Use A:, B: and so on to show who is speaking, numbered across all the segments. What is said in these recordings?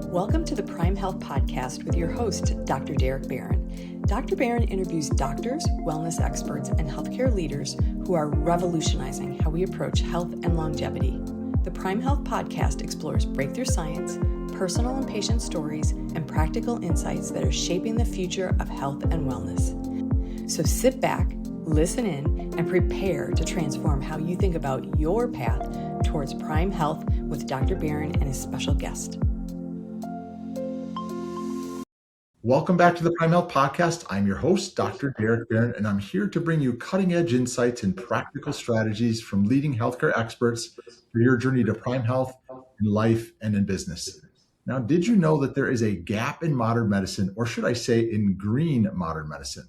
A: Welcome to the Prime Health Podcast with your host, Dr. Derek Barron. Dr. Barron interviews doctors, wellness experts, and healthcare leaders who are revolutionizing how we approach health and longevity. The Prime Health Podcast explores breakthrough science, personal and patient stories, and practical insights that are shaping the future of health and wellness. So sit back, listen in, and prepare to transform how you think about your path towards Prime Health with Dr. Barron and his special guest.
B: Welcome back to the Prime Health Podcast. I'm your host, Dr. Derek Barron, and I'm here to bring you cutting-edge insights and practical strategies from leading healthcare experts for your journey to Prime Health in life and in business. Now, did you know that there is a gap in modern medicine, or should I say in green modern medicine?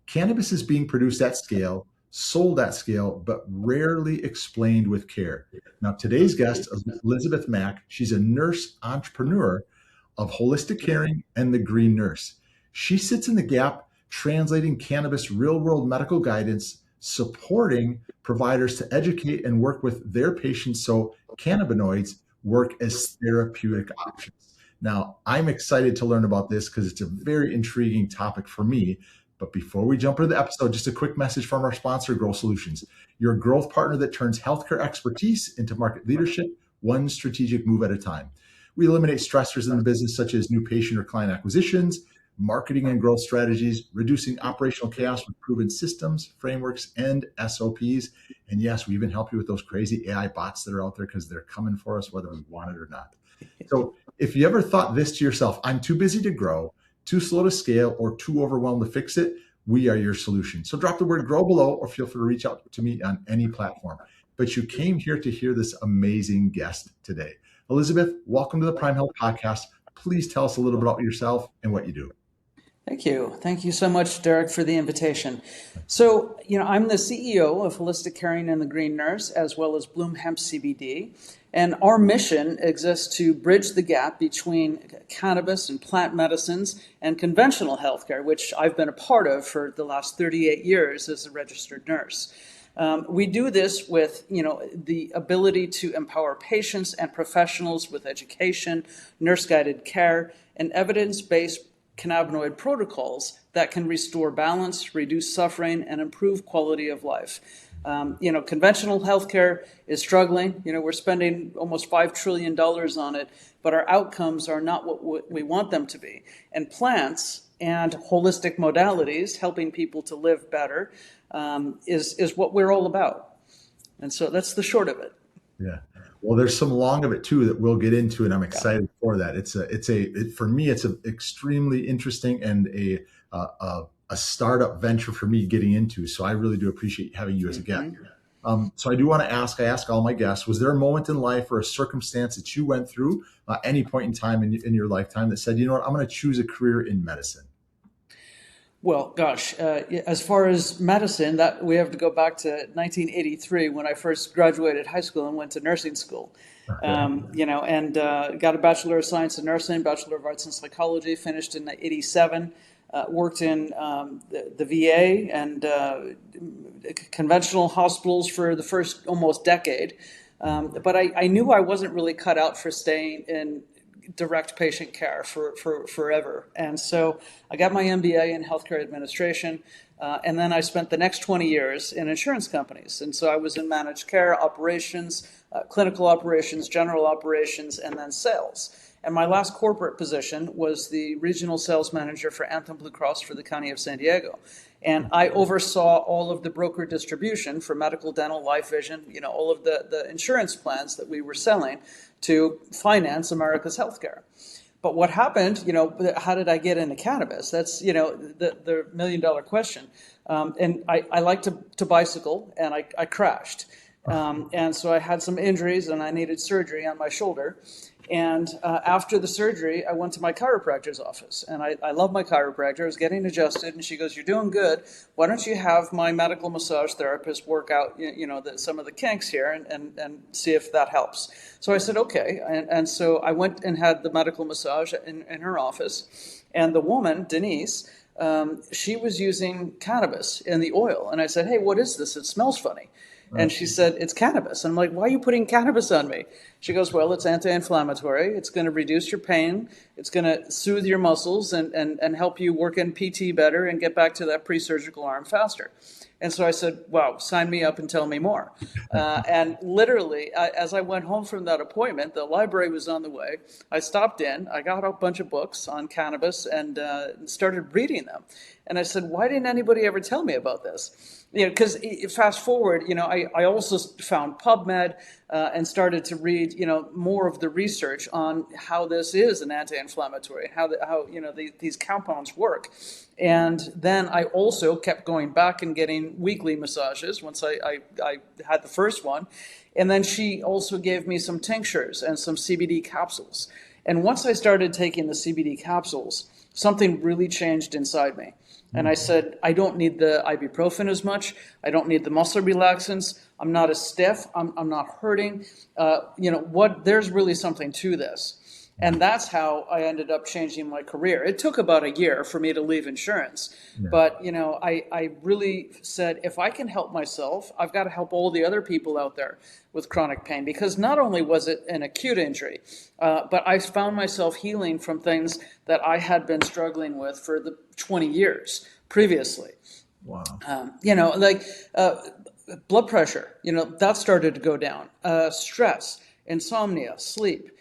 B: Cannabis is being produced at scale, sold at scale, but rarely explained with care. Now, today's guest is Elisabeth Mack. She's a nurse entrepreneur of Holistic Caring and the Green Nurse. She sits in the gap, translating cannabis real-world medical guidance, supporting providers to educate and work with their patients so cannabinoids work as therapeutic options. Now, I'm excited to learn about this because it's a very intriguing topic for me. But before we jump into the episode, just a quick message from our sponsor, Growth Solutions, your growth partner that turns healthcare expertise into market leadership, one strategic move at a time. We eliminate stressors in the business, such as new patient or client acquisitions, marketing and growth strategies, reducing operational chaos with proven systems, frameworks, and SOPs. And yes, we even help you with those crazy AI bots that are out there because they're coming for us whether we want it or not. So if you ever thought this to yourself, I'm too busy to grow, too slow to scale, or too overwhelmed to fix it, we are your solution. So drop the word grow below or feel free to reach out to me on any platform. But you came here to hear this amazing guest today. Elisabeth, welcome to the Prime Health Podcast. Please tell us a little bit about yourself and what you do.
C: Thank you. Thank you so much, Derek, for the invitation. So, I'm the CEO of Holistic Caring and the Green Nurse, as well as Bloom Hemp CBD. And our mission exists to bridge the gap between cannabis and plant medicines and conventional healthcare, which I've been a part of for the last 38 years as a registered nurse. We do this with, the ability to empower patients and professionals with education, nurse-guided care, and evidence-based cannabinoid protocols that can restore balance, reduce suffering, and improve quality of life. Conventional healthcare is struggling. We're spending almost $5 trillion on it, but our outcomes are not what we want them to be. And plants and holistic modalities, helping people to live better, is what we're all about. And so that's the short of it.
B: Yeah. Well, there's some long of it too that we'll get into, and I'm excited for that. For me, it's an extremely interesting and a startup venture for me getting into. So I really do appreciate having you as a guest. So I do want to I ask all my guests, was there a moment in life or a circumstance that you went through any point in time in your lifetime that said, you know what, I'm going to choose a career in medicine?
C: Well, gosh, as far as medicine, that we have to go back to 1983 when I first graduated high school and went to nursing school. Okay. And got a Bachelor of Science in Nursing, Bachelor of Arts in Psychology, finished in 87, worked in the VA and conventional hospitals for the first almost decade. But I knew I wasn't really cut out for staying in direct patient care for forever. And so I got my MBA in healthcare administration, and then I spent the next 20 years in insurance companies. And so I was in managed care operations, clinical operations, general operations, and then sales. And my last corporate position was the regional sales manager for Anthem Blue Cross for the County of San Diego. And I oversaw all of the broker distribution for medical, dental, life, vision, all of the insurance plans that we were selling to finance America's healthcare. But what happened, how did I get into cannabis? That's, the $1 million question. And I like to bicycle, and I crashed. And so I had some injuries, and I needed surgery on my shoulder. And after the surgery, I went to my chiropractor's office, and I love my chiropractor. I was getting adjusted, and she goes, "You're doing good. Why don't you have my medical massage therapist work out, some of the kinks here and see if that helps?" So I said, okay. And so I went and had the medical massage in her office, and the woman, Denise, she was using cannabis in the oil. And I said, "Hey, what is this? It smells funny." And she said, it's cannabis. And I'm like, why are you putting cannabis on me? She goes, well, it's anti-inflammatory. It's going to reduce your pain. It's going to soothe your muscles and help you work in PT better and get back to that pre-surgical arm faster. And so I said, wow, sign me up and tell me more. And literally, as I went home from that appointment, the library was on the way. I stopped in, I got a bunch of books on cannabis and started reading them. And I said, why didn't anybody ever tell me about this? Because fast forward, I also found PubMed and started to read, more of the research on how this is an anti-inflammatory, how these compounds work. And then I also kept going back and getting weekly massages once I had the first one. And then she also gave me some tinctures and some CBD capsules. And once I started taking the CBD capsules, something really changed inside me. And I said, I don't need the ibuprofen as much. I don't need the muscle relaxants. I'm not as stiff. I'm not hurting. There's really something to this. And that's how I ended up changing my career. It took about a year for me to leave insurance. Yeah. But, I really said, if I can help myself, I've got to help all the other people out there with chronic pain. Because not only was it an acute injury, but I found myself healing from things that I had been struggling with for the 20 years previously.
B: Wow.
C: Blood pressure, that started to go down. Stress, insomnia, sleep.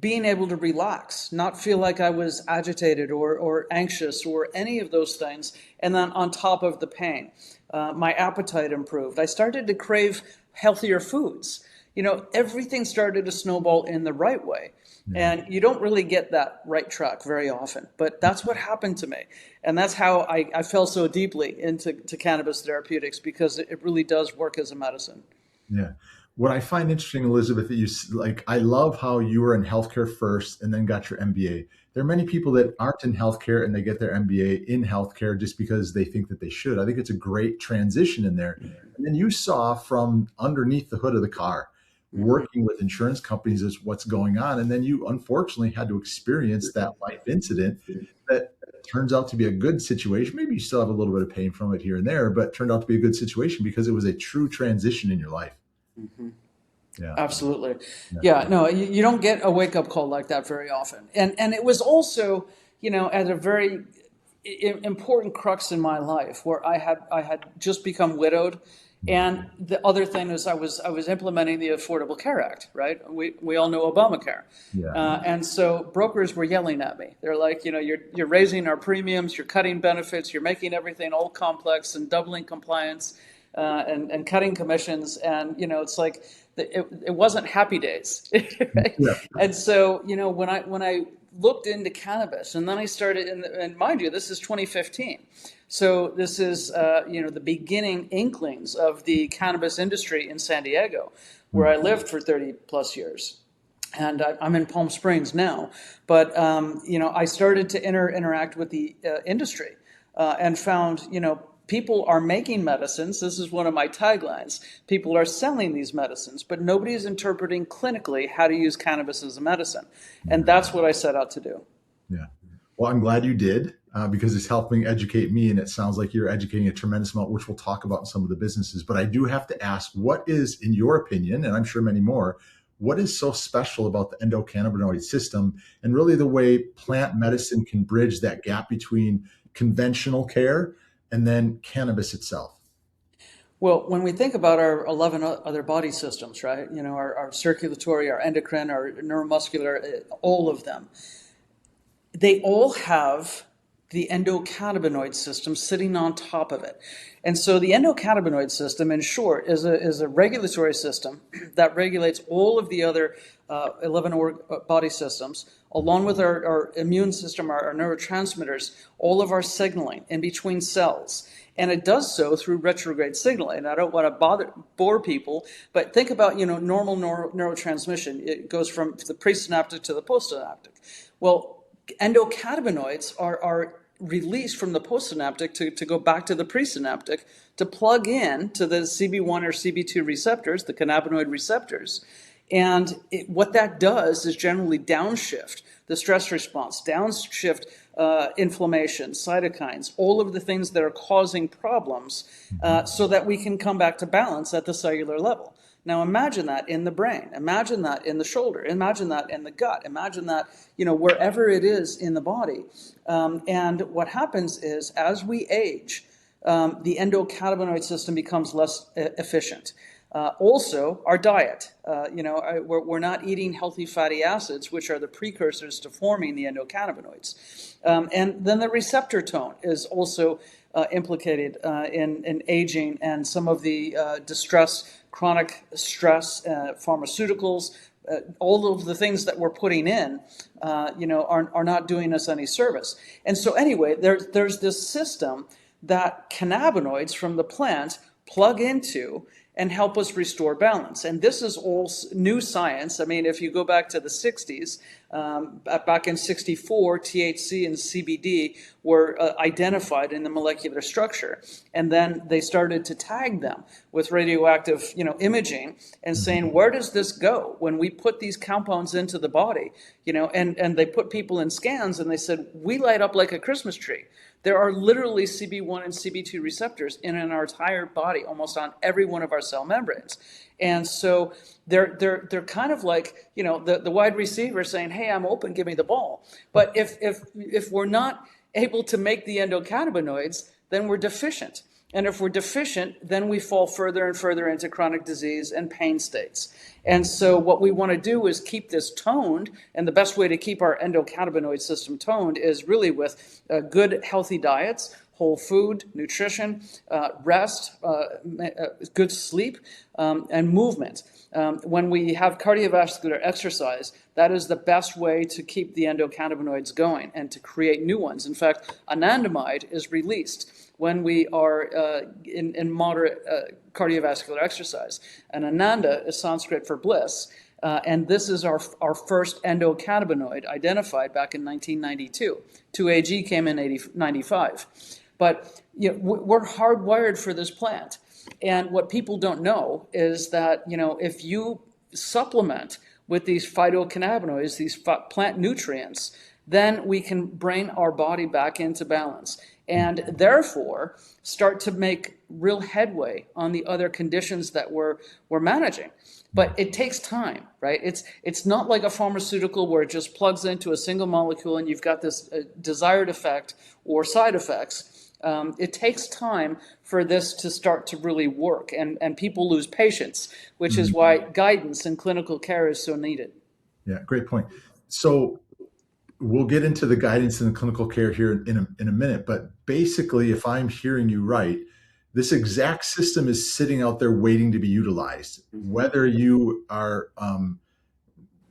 C: Being able to relax, not feel like I was agitated or anxious or any of those things. And then on top of the pain, my appetite improved. I started to crave healthier foods. Everything started to snowball in the right way. Yeah. And you don't really get that right track very often, but that's what happened to me. And that's how I fell so deeply into cannabis therapeutics, because it really does work as a medicine.
B: Yeah. What I find interesting, Elisabeth, that I love how you were in healthcare first and then got your MBA. There are many people that aren't in healthcare and they get their MBA in healthcare just because they think that they should. I think it's a great transition in there. And then you saw from underneath the hood of the car, working with insurance companies is what's going on. And then you unfortunately had to experience that life incident that turns out to be a good situation. Maybe you still have a little bit of pain from it here and there, but turned out to be a good situation because it was a true transition in your life.
C: Mm-hmm.
B: Yeah,
C: absolutely. Yeah, no, you don't get a wake up call like that very often. And it was also, at a very important crux in my life where I had just become widowed. And the other thing is I was implementing the Affordable Care Act, right? We all know Obamacare. Yeah. And so brokers were yelling at me. They're like, you're raising our premiums, you're cutting benefits, you're making everything all complex and doubling compliance. And cutting commissions, and it's like it wasn't happy days, right? Yeah. And so when I looked into cannabis, and then I started, and mind you, this is 2015, so this is the beginning inklings of the cannabis industry in San Diego, where I lived for 30 plus years. And I'm in Palm Springs now, but I started to interact with the industry and found people are making medicines. This is one of my taglines. People are selling these medicines, but nobody is interpreting clinically how to use cannabis as a medicine. And that's what I set out to do.
B: Yeah. Well, I'm glad you did because it's helping educate me. And it sounds like you're educating a tremendous amount, which we'll talk about in some of the businesses. But I do have to ask, what is, in your opinion, and I'm sure many more, what is so special about the endocannabinoid system and really the way plant medicine can bridge that gap between conventional care and then cannabis itself?
C: Well, when we think about our 11 other body systems, right? Our circulatory, our endocrine, our neuromuscular, all of them, they all have the endocannabinoid system sitting on top of it. And so the endocannabinoid system, in short, is a regulatory system that regulates all of the other 11 body systems, along with our immune system, our neurotransmitters, all of our signaling in between cells. And it does so through retrograde signaling. And I don't want to bore people, but think about normal neurotransmission. It goes from the presynaptic to the postsynaptic. Well, endocannabinoids are released from the postsynaptic to go back to the presynaptic to plug in to the CB1 or CB2 receptors, the cannabinoid receptors. And what that does is generally downshift the stress response, downshift inflammation, cytokines, all of the things that are causing problems, so that we can come back to balance at the cellular level. Now imagine that in the brain, imagine that in the shoulder, imagine that in the gut, imagine that, wherever it is in the body. And what happens is, as we age, the endocannabinoid system becomes less efficient. Also, our diet. We're not eating healthy fatty acids, which are the precursors to forming the endocannabinoids. And then the receptor tone is also implicated in aging, and some of the chronic stress, pharmaceuticals, all of the things that we're putting in, are not doing us any service. And so anyway, there's this system that cannabinoids from the plant plug into and help us restore balance. And this is all new science. I mean, if you go back to the 60s, back in 64, THC and CBD were identified in the molecular structure. And then they started to tag them with radioactive, imaging, and saying, where does this go when we put these compounds into the body? And they put people in scans, and they said, we light up like a Christmas tree. There are literally CB1 and CB2 receptors in our entire body, almost on every one of our cell membranes. And so they're kind of like, the wide receiver saying, hey, I'm open, give me the ball. But if we're not able to make the endocannabinoids, then we're deficient. And if we're deficient, then we fall further and further into chronic disease and pain states. And so what we want to do is keep this toned, and the best way to keep our endocannabinoid system toned is really with good, healthy diets, whole food, nutrition, rest, good sleep, and movement. When we have cardiovascular exercise, that is the best way to keep the endocannabinoids going and to create new ones. In fact, anandamide is released when we are in moderate cardiovascular exercise. And ananda is Sanskrit for bliss. And this is our first endocannabinoid identified back in 1992. 2-AG came in 95. But we're hardwired for this plant. And what people don't know is that, if you supplement with these phytocannabinoids, these plant nutrients, then we can bring our body back into balance and therefore start to make real headway on the other conditions that we're managing. But it takes time, right? It's not like a pharmaceutical where it just plugs into a single molecule and you've got this desired effect or side effects. It takes time for this to start to really work, and people lose patience, which is why guidance and clinical care is so needed.
B: Yeah, great point. So we'll get into the guidance and the clinical care here in a minute, but basically, if I'm hearing you right, this exact system is sitting out there waiting to be utilized. Whether you are,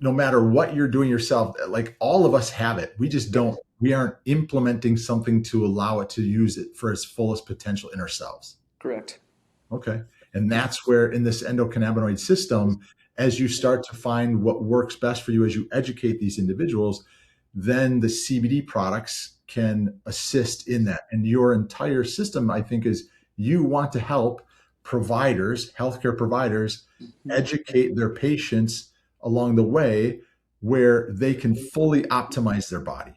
B: no matter what you're doing yourself, like all of us have it. We just we aren't implementing something to allow it to use it for its fullest potential in ourselves.
C: Correct.
B: Okay. And that's where in this endocannabinoid system, as you start to find what works best for you, as you educate these individuals, then the CBD products can assist in that. And your entire system, I think, is you want to help providers, healthcare providers, educate their patients along the way where they can fully optimize their body.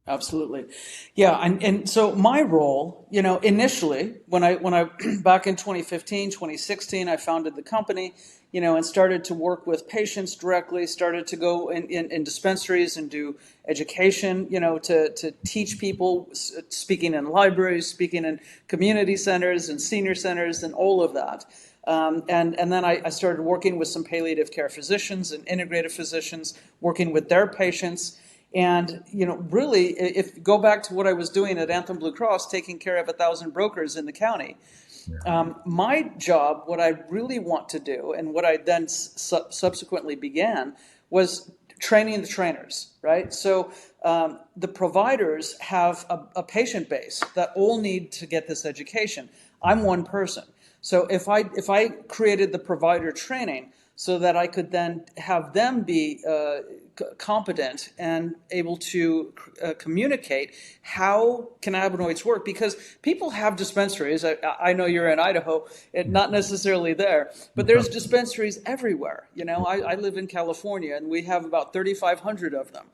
C: Absolutely. Yeah. And so my role, initially when I back in 2015, 2016, I founded the company, and started to work with patients directly, started to go in dispensaries and do education, to teach people, speaking in libraries, speaking in community centers and senior centers and all of that. And then I started working with some palliative care physicians and integrative physicians, working with their patients. And, really, if you go back to what I was doing at Anthem Blue Cross, taking care of 1,000 brokers in the county, my job, what I really want to do, and what I then subsequently began, was training the trainers, right? So the providers have a patient base that all need to get this education. I'm one person. So if I created the provider training so that I could then have them be competent and able to communicate how cannabinoids work, because people have dispensaries. I know you're in Idaho, not necessarily there, but there's dispensaries everywhere. I live in California, and we have about 3,500 of them.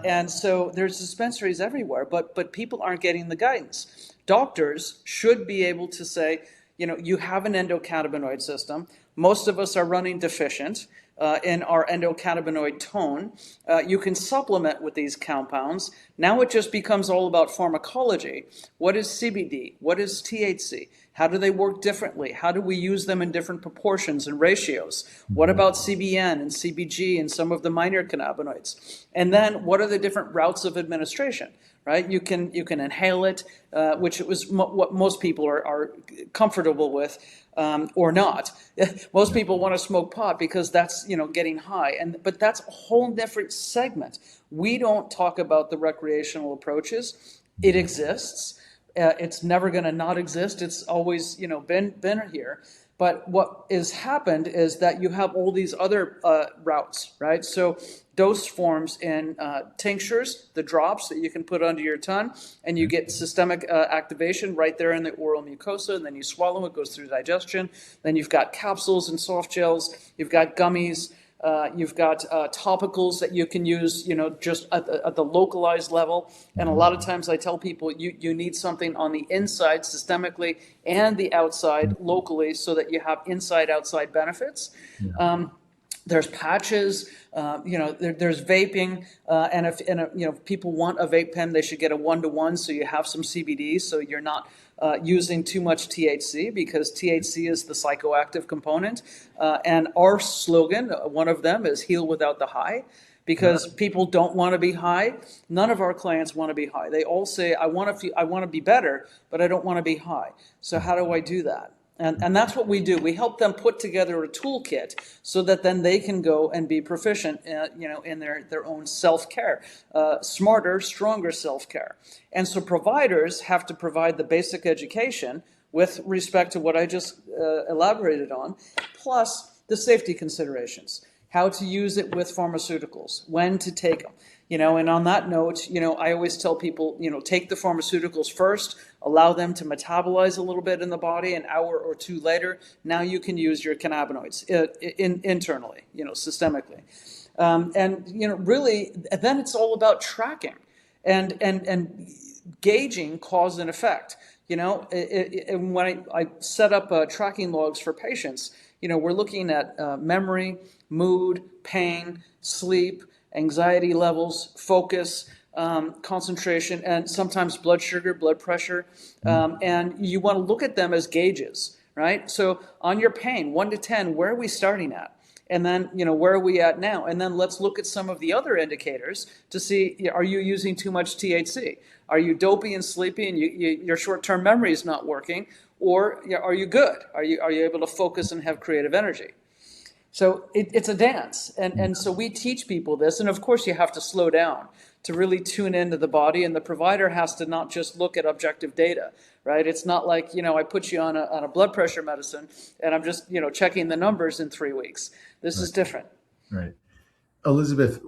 C: And so there's dispensaries everywhere, but people aren't getting the guidance. Doctors should be able to say, you have an endocannabinoid system. Most of us are running deficient in our endocannabinoid tone. You can supplement with these compounds. Now it just becomes all about pharmacology. What is CBD? What is THC? How do they work differently? How do we use them in different proportions and ratios? What about CBN and CBG and some of the minor cannabinoids? And then what are the different routes of administration? Right? You can inhale it, which what most people are comfortable with, or not. Most people want to smoke pot because that's getting high, but that's a whole different segment. We don't talk about the recreational approaches. It exists. It's never going to not exist. It's always been here. But what has happened is that you have all these other routes, right? So dose forms in tinctures, the drops that you can put under your tongue, and you get systemic activation right there in the oral mucosa, and then you swallow it, goes through digestion. Then you've got capsules and soft gels, you've got gummies, you've got topicals that you can use, just at the localized level. And a lot of times I tell people you need something on the inside systemically and the outside locally, so that you have inside-outside benefits. There's patches, there's vaping, and if people want a vape pen, they should get a 1-to-1, so you have some CBD, so you're not using too much THC, because THC is the psychoactive component. And our slogan, one of them, is "Heal without the high," because people don't want to be high. None of our clients want to be high. They all say, I want to be better, but I don't want to be high. So how do I do that? And that's what we do. We help them put together a toolkit so that then they can go and be proficient, in their own self-care, smarter, stronger self-care. And so providers have to provide the basic education with respect to what I just elaborated on, plus the safety considerations, how to use it with pharmaceuticals, when to take them. And on that note, I always tell people, take the pharmaceuticals first, allow them to metabolize a little bit in the body. An hour or two later, now you can use your cannabinoids internally, systemically. Really, then it's all about tracking and gauging cause and effect. And when I set up tracking logs for patients, we're looking at memory, mood, pain, sleep, anxiety levels, focus, concentration, and sometimes blood sugar, blood pressure. And you want to look at them as gauges, right? So on your pain, 1 to 10, where are we starting at? And then, where are we at now? And then let's look at some of the other indicators to see, are you using too much THC? Are you dopey and sleepy and your short-term memory is not working? Or are you good? Are you able to focus and have creative energy? So it's a dance. And so we teach people this. And of course, you have to slow down to really tune into the body. And the provider has to not just look at objective data, right? It's not like, I put you on a blood pressure medicine and I'm just, checking the numbers in 3 weeks. This is different.
B: Right. Elisabeth,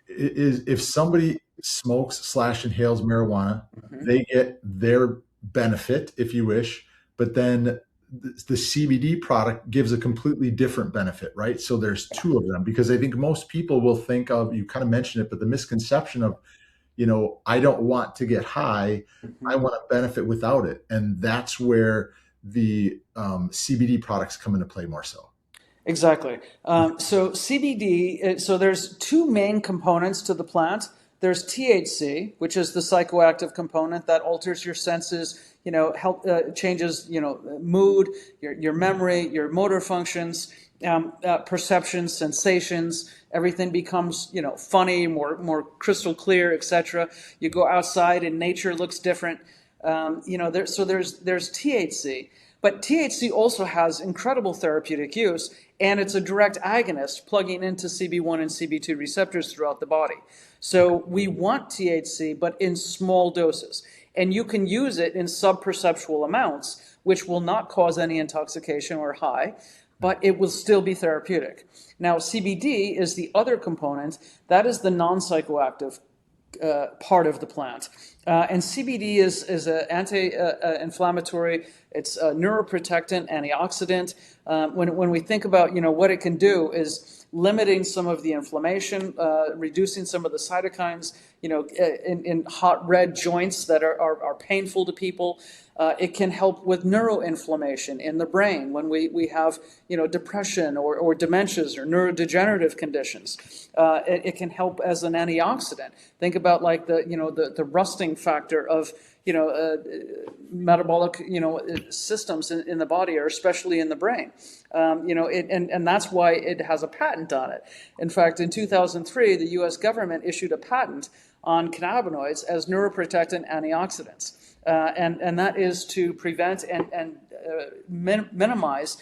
B: if somebody smokes / inhales marijuana, they get their benefit, if you wish, but then the CBD product gives a completely different benefit, right? So there's two of them, because I think most people will think of, you kind of mentioned it, but the misconception of, I don't want to get high, I want to benefit without it. And that's where the CBD products come into play more so.
C: Exactly. So CBD, so there's two main components to the plant. There's THC, which is the psychoactive component that alters your senses, changes, mood, your memory, your motor functions, perceptions, sensations. Everything becomes, funny, more crystal clear, etc. You go outside and nature looks different. So there's THC. But THC also has incredible therapeutic use, and it's a direct agonist plugging into CB1 and CB2 receptors throughout the body. So we want THC, but in small doses. And you can use it in subperceptual amounts, which will not cause any intoxication or high. but it will still be therapeutic. Now, CBD is the other component. That is the non-psychoactive part of the plant. And CBD is an anti-inflammatory, it's a neuroprotectant, antioxidant. When we think about, what it can do is limiting some of the inflammation, reducing some of the cytokines, in hot red joints that are painful to people. It can help with neuroinflammation in the brain when we have depression or dementias or neurodegenerative conditions. It can help as an antioxidant. Think about like the rusting factor of metabolic systems in the body, or especially in the brain. And that's why it has a patent on it. In fact, in 2003, the U.S. government issued a patent on cannabinoids as neuroprotectant antioxidants. And that is to prevent and minimize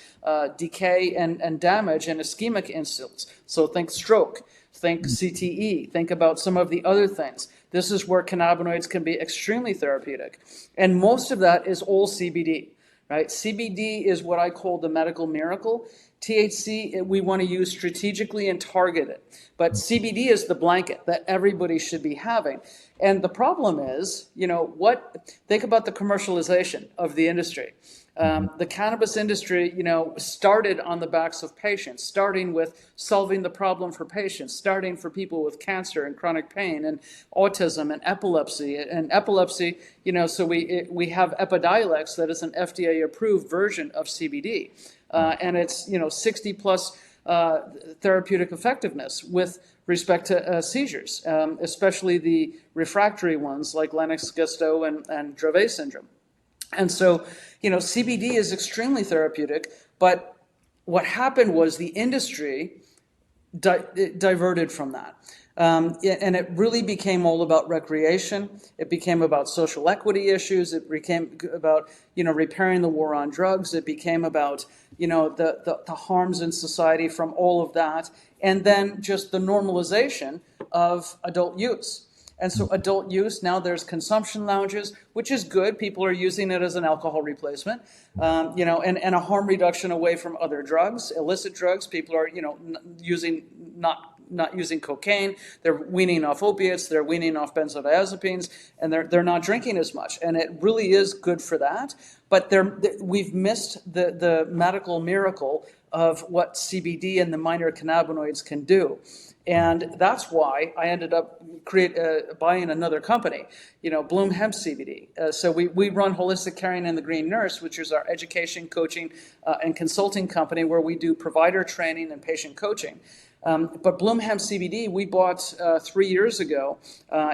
C: decay and damage in ischemic insults. So think stroke, think CTE, think about some of the other things. This is where cannabinoids can be extremely therapeutic. And most of that is all CBD, right? CBD is what I call the medical miracle. THC, we want to use strategically and target it. But CBD is the blanket that everybody should be having. And the problem is, think about the commercialization of the industry. The cannabis industry, started on the backs of patients, starting with solving the problem for patients, starting for people with cancer and chronic pain and autism and epilepsy. And epilepsy, so we have Epidiolex, that is an FDA-approved version of CBD. And it's 60 plus therapeutic effectiveness with respect to seizures, especially the refractory ones like Lennox-Gastaut and Dravet syndrome. And so, CBD is extremely therapeutic, but what happened was the industry diverted from that. And it really became all about recreation. It became about social equity issues. It became about, repairing the war on drugs. It became about, the harms in society from all of that. And then just the normalization of adult use. And so adult use, now there's consumption lounges, which is good. People are using it as an alcohol replacement, and a harm reduction away from other drugs, illicit drugs. People are, not using cocaine. They're weaning off opiates. They're weaning off benzodiazepines, and they're not drinking as much. And it really is good for that. But we've missed the medical miracle of what CBD and the minor cannabinoids can do. And that's why I ended up buying another company, Bloom Hemp CBD. So we run Holistic Caring and the Green Nurse, which is our education, coaching, and consulting company where we do provider training and patient coaching. But Bloom Hemp CBD, we bought 3 years ago.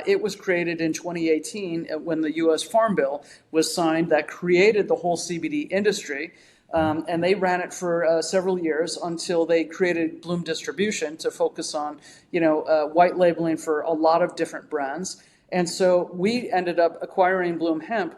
C: It was created in 2018 when the U.S. Farm Bill was signed that created the whole CBD industry. And they ran it for several years until they created Bloom Distribution to focus on, white labeling for a lot of different brands. And so we ended up acquiring Bloom Hemp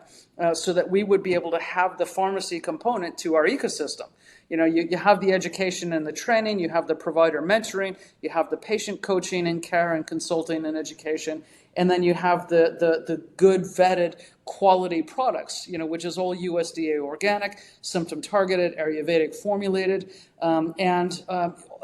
C: so that we would be able to have the pharmacy component to our ecosystem. You have the education and the training, you have the provider mentoring, you have the patient coaching and care and consulting and education, and then you have the good vetted quality products, which is all USDA organic, symptom targeted, Ayurvedic formulated, and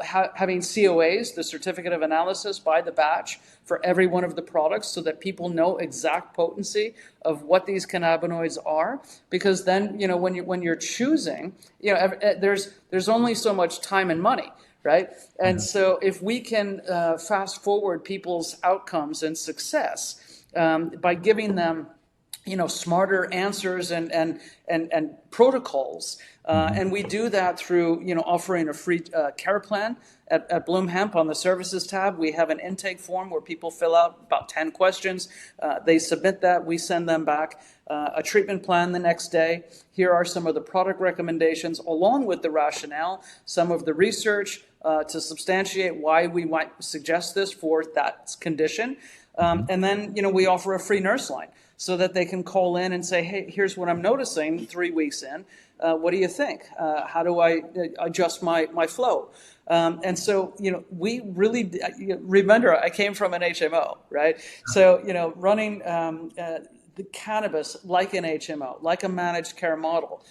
C: having COAs, the certificate of analysis by the batch for every one of the products so that people know exact potency of what these cannabinoids are. Because then, when you're choosing, there's only so much time and money, right? And so if we can fast forward people's outcomes and success by giving them smarter answers and protocols. And we do that through, offering a free care plan at Bloom Hemp on the services tab. We have an intake form where people fill out about 10 questions. They submit that. We send them back a treatment plan the next day. Here are some of the product recommendations along with the rationale, some of the research to substantiate why we might suggest this for that condition. And then, we offer a free nurse line so that they can call in and say, hey, here's what I'm noticing 3 weeks in. What do you think? How do I adjust my flow? And so, we really, remember, I came from an HMO, right? So, running the cannabis, like an HMO, like a managed care model,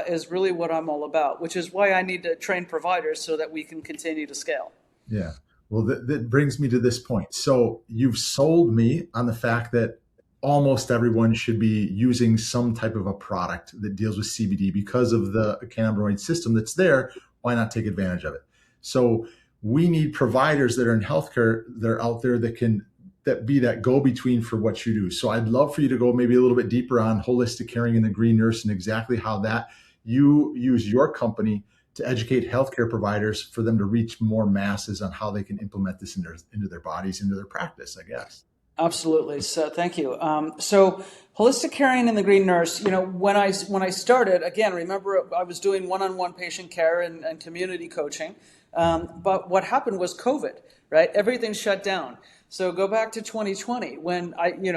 C: is really what I'm all about, which is why I need to train providers so that we can continue to scale.
B: Yeah. Well, that brings me to this point. So you've sold me on the fact that almost everyone should be using some type of a product that deals with CBD because of the cannabinoid system that's there. Why not take advantage of it? So we need providers that are in healthcare that are out there that be that go-between for what you do. So I'd love for you to go maybe a little bit deeper on holistic caring and the green nurse and exactly how that you use your company to educate healthcare providers for them to reach more masses on how they can implement this into their bodies, into their practice, I guess.
C: Absolutely. So thank you. So holistic caring and the green nurse, when I started, again, remember I was doing one-on-one patient care and community coaching. But what happened was COVID, right? Everything shut down. So go back to 2020 when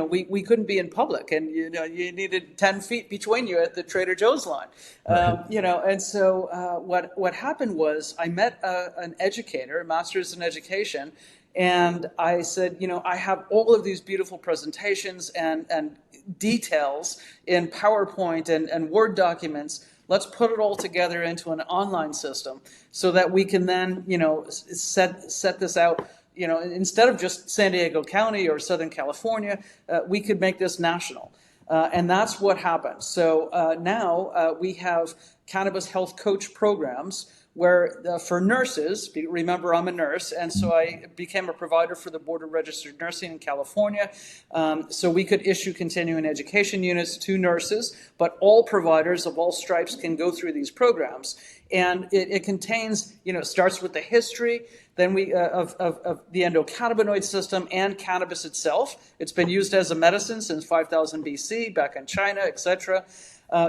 C: we couldn't be in public and, you needed 10 feet between you at the Trader Joe's line,
B: Right.
C: and so what happened was I met an educator, a master's in education, and I said, I have all of these beautiful presentations and details in PowerPoint and Word documents. Let's put it all together into an online system so that we can then, set this out. Instead of just San Diego County or Southern California, we could make this national. And that's what happened. So now we have cannabis health coach programs where for nurses, remember I'm a nurse, and so I became a provider for the Board of Registered Nursing in California. So we could issue continuing education units to nurses, but all providers of all stripes can go through these programs. And it contains, starts with the history, then of the endocannabinoid system and cannabis itself. It's been used as a medicine since 5000 BC, back in China, etc.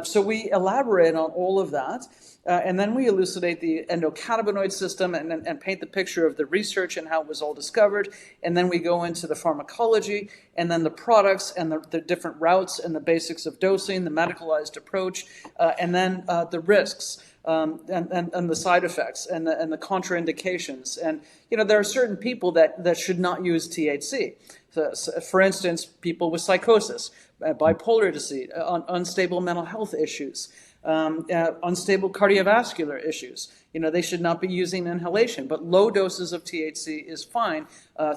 C: So we elaborate on all of that. And then we elucidate the endocannabinoid system and paint the picture of the research and how it was all discovered. And then we go into the pharmacology and then the products and the different routes and the basics of dosing, the medicalized approach, and then the risks. And the side effects and the contraindications. And, there are certain people that should not use THC. So, for instance, people with psychosis, bipolar disease, unstable mental health issues, unstable cardiovascular issues. They should not be using inhalation, but low doses of THC is fine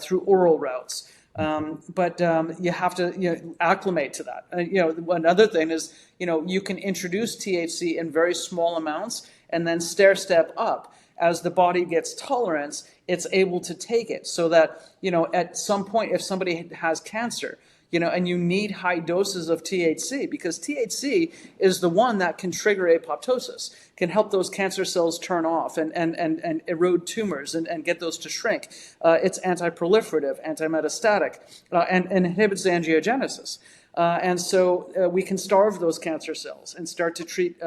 C: through oral routes. But you have to acclimate to that. Another thing is, you can introduce THC in very small amounts and then stair step up. As the body gets tolerance, it's able to take it so that, at some point, if somebody has cancer, and you need high doses of THC because THC is the one that can trigger apoptosis, can help those cancer cells turn off and erode tumors and get those to shrink. It's anti-proliferative, anti-metastatic, and inhibits angiogenesis. And so we can starve those cancer cells and start to treat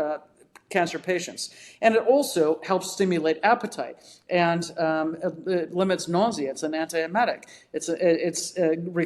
C: cancer patients. And it also helps stimulate appetite and it limits nausea. It's an antiemetic. It's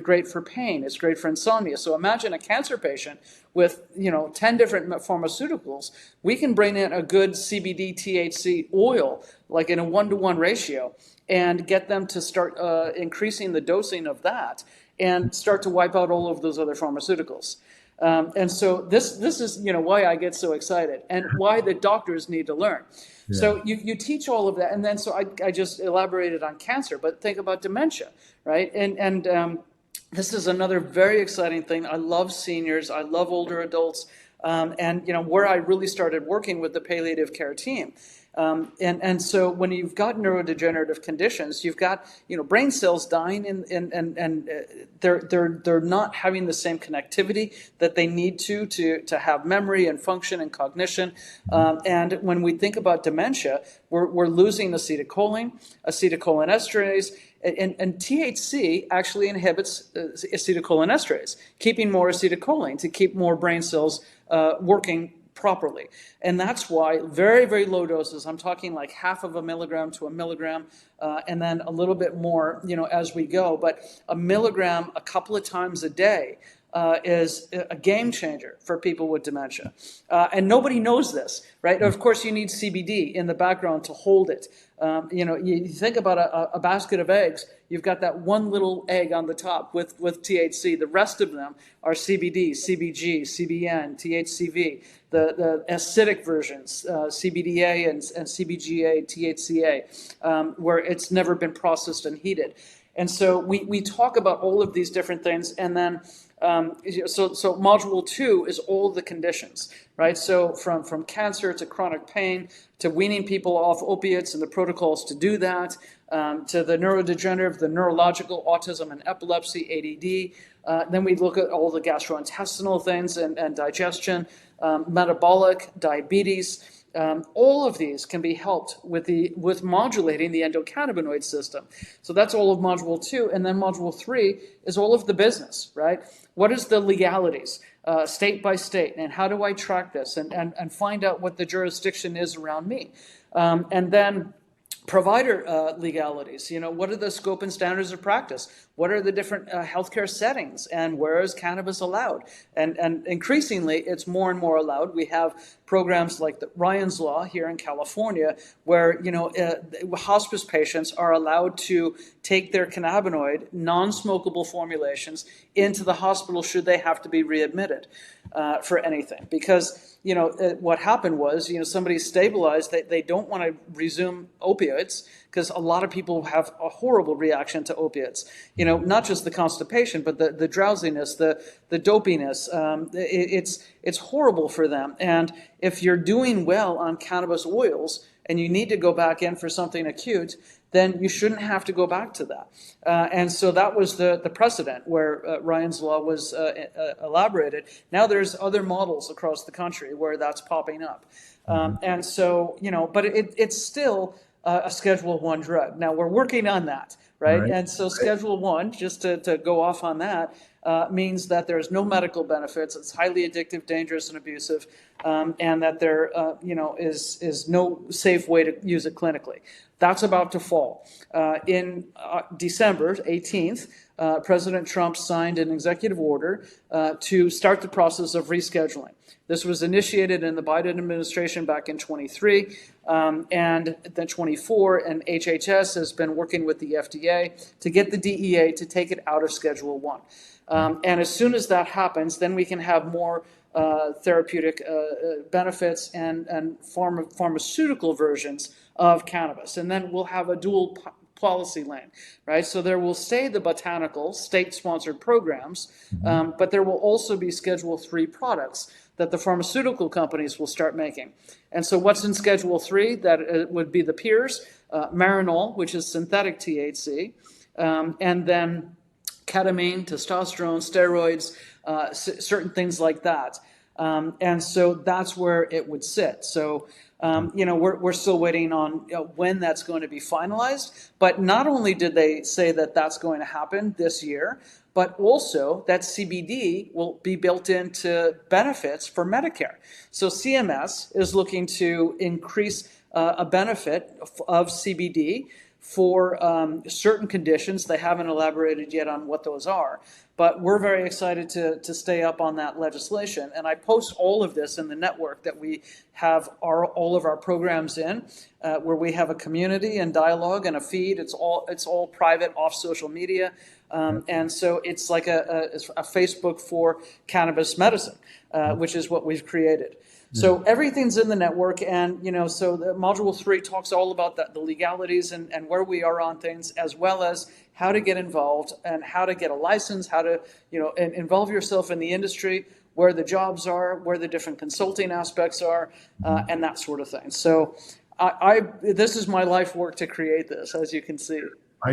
C: great for pain. It's great for insomnia. So imagine a cancer patient with 10 different pharmaceuticals. We can bring in a good CBD THC oil, like in a 1-to-1 ratio, and get them to start increasing the dosing of that and start to wipe out all of those other pharmaceuticals. And so this is why I get so excited and why the doctors need to learn. Yeah. So you teach all of that, and then so I just elaborated on cancer, but think about dementia, right? And this is another very exciting thing. I love seniors. I love older adults, and where I really started working with the palliative care team. And so when you've got neurodegenerative conditions, you've got brain cells dying and they're not having the same connectivity that they need to have memory and function and cognition. And when we think about dementia, we're losing acetylcholine esterase. And THC actually inhibits acetylcholinesterase, keeping more acetylcholine to keep more brain cells working properly. And that's why very, very low doses, I'm talking like 0.5 milligram to 1 milligram, and then a little bit more, as we go. But 1 milligram a couple of times a day is a game changer for people with dementia. And nobody knows this, right? Of course, you need CBD in the background to hold it. You think about a basket of eggs. You've got that one little egg on the top with THC. The rest of them are CBD, CBG, CBN, THCV, the acidic versions, CBDA and CBGA, THCA, where it's never been processed and heated. And so we talk about all of these different things, and then so module 2 is all the conditions, right? So from cancer to chronic pain to weaning people off opiates and the protocols to do that, to the neurodegenerative, the neurological, autism and epilepsy, ADD. Then we look at all the gastrointestinal things and digestion, metabolic, diabetes. All of these can be helped with modulating the endocannabinoid system. So that's all of module 2. And then module 3 is all of the business, right? What is the legalities, state by state, and how do I track this and find out what the jurisdiction is around me? And then provider legalities. What are the scope and standards of practice? What are the different healthcare settings, and where is cannabis allowed? And increasingly, it's more and more allowed. We have programs like the Ryan's Law here in California, where hospice patients are allowed to take their cannabinoid, non-smokable formulations, into the hospital should they have to be readmitted for anything. Because what happened was, somebody stabilized, they don't want to resume opioids, because a lot of people have a horrible reaction to opiates. Not just the constipation, but the drowsiness, the dopiness. It's horrible for them. And if you're doing well on cannabis oils and you need to go back in for something acute, then you shouldn't have to go back to that. And so that was the precedent where Ryan's Law was elaborated. Now there's other models across the country where that's popping up. And so, but it's still a Schedule 1 drug. Now we're working on that, right? And so Schedule 1, just to go off on that, means that there's no medical benefits. It's highly addictive, dangerous, and abusive, and that there, is no safe way to use it clinically. That's about to fall. In December 18th, President Trump signed an executive order to start the process of rescheduling. This was initiated in the Biden administration back in 23, and then 24, and HHS has been working with the FDA to get the DEA to take it out of Schedule 1. And as soon as that happens, then we can have more therapeutic benefits and pharmaceutical versions of cannabis. And then we'll have a dual policy lane, right? So there will stay the botanical state-sponsored programs, but there will also be Schedule 3 products that the pharmaceutical companies will start making. And so what's in Schedule 3? That would be the peers, Marinol, which is synthetic THC, and then ketamine, testosterone, steroids, certain things like that. And so that's where it would sit. So, we're still waiting on when that's going to be finalized. But not only did they say that that's going to happen this year, but also that CBD will be built into benefits for Medicare. So CMS is looking to increase a benefit of CBD for certain conditions. They haven't elaborated yet on what those are, but we're very excited to stay up on that legislation. And I post all of this in the network that we have all of our programs in, where we have a community and dialogue and a feed. It's all private, off social media. And so it's like a Facebook for cannabis medicine, which is what we've created. So everything's in the network, and so the module 3 talks all about the legalities and where we are on things, as well as how to get involved and how to get a license, how to and involve yourself in the industry, where the jobs are, where the different consulting aspects are, and that sort of thing. So this is my life work to create this, as you can see.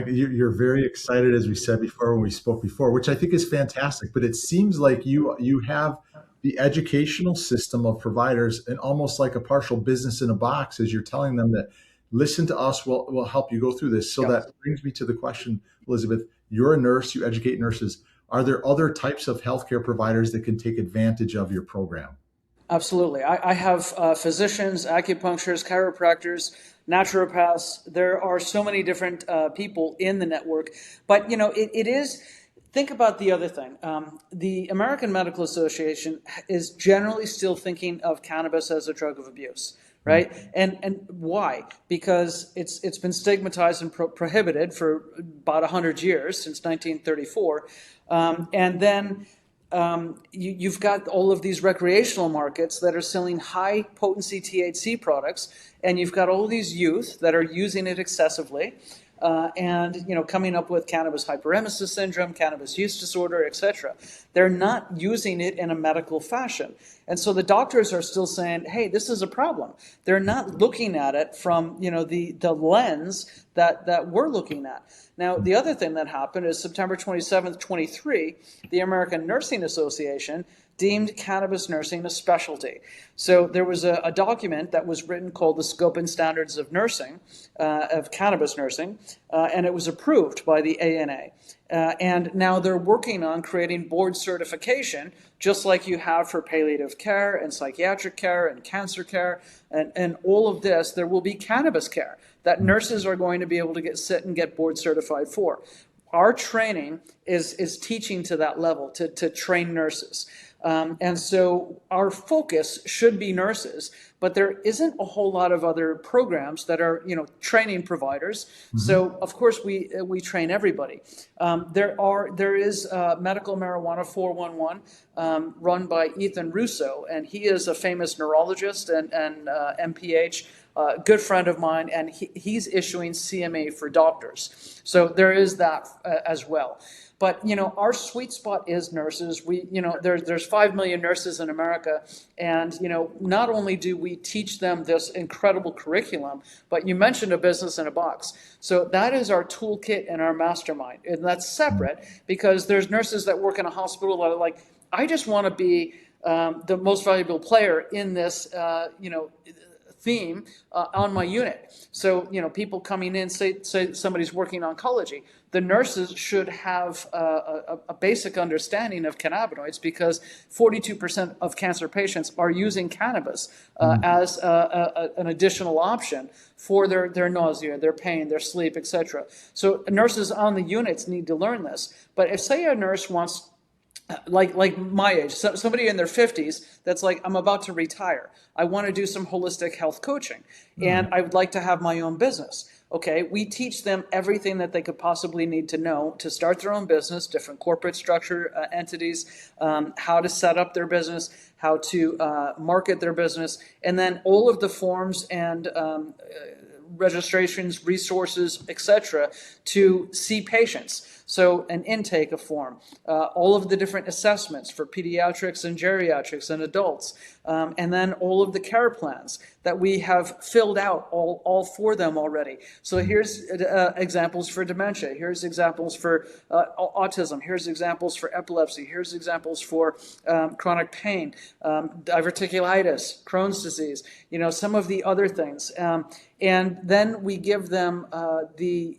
B: You're very excited, as we said before when we spoke before, which I think is fantastic. But it seems like you have the educational system of providers and almost like a partial business in a box, as you're telling them that listen to us, we'll help you go through this. So that brings me to the question, Elisabeth, you're a nurse, you educate nurses. Are there other types of healthcare providers that can take advantage of your program?
C: Absolutely. I have physicians, acupuncturists, chiropractors, naturopaths. There are so many different people in the network. But, it is... Think about the other thing. The American Medical Association is generally still thinking of cannabis as a drug of abuse, right? And why? Because it's been stigmatized and prohibited for about 100 years, since 1934. And then you've got all of these recreational markets that are selling high potency THC products, and you've got all these youth that are using it excessively. And coming up with cannabis hyperemesis syndrome, cannabis use disorder, etc. They're not using it in a medical fashion. And so the doctors are still saying, hey, this is a problem. They're not looking at it from the lens that we're looking at. Now, the other thing that happened is September 27th, 23, the American Nursing Association deemed cannabis nursing a specialty. So there was a document that was written called the Scope and Standards of Nursing, of Cannabis Nursing, and it was approved by the ANA. And now they're working on creating board certification, just like you have for palliative care and psychiatric care and cancer care and all of this. There will be cannabis care that nurses are going to be able to sit and get board certified for. Our training is teaching to that level, to train nurses. And so our focus should be nurses, but there isn't a whole lot of other programs that are, training providers. Mm-hmm. So of course we train everybody. There is Medical Marijuana 411 run by Ethan Russo, and he is a famous neurologist and MPH. Good friend of mine, and he's issuing CMA for doctors. So there is that as well. But our sweet spot is nurses. There's 5 million nurses in America, and not only do we teach them this incredible curriculum, but you mentioned a business in a box. So that is our toolkit and our mastermind, and that's separate because there's nurses that work in a hospital that are like, I just want to be the most valuable player in this, theme on my unit. So, people coming in, say somebody's working oncology, the nurses should have a basic understanding of cannabinoids because 42% of cancer patients are using cannabis as an additional option for their nausea, their pain, their sleep, etc. So nurses on the units need to learn this. But if, say, a nurse wants, like my age, somebody in their 50s that's like, I'm about to retire. I want to do some holistic health coaching, and I would like to have my own business. Okay, we teach them everything that they could possibly need to know to start their own business, different corporate structure entities, how to set up their business, how to market their business, and then all of the forms and registrations, resources, etc., to see patients. So an intake of form, all of the different assessments for pediatrics and geriatrics and adults, and then all of the care plans that we have filled out all for them already. So here's examples for dementia. Here's examples for autism. Here's examples for epilepsy. Here's examples for chronic pain, diverticulitis, Crohn's disease, some of the other things. And then we give them the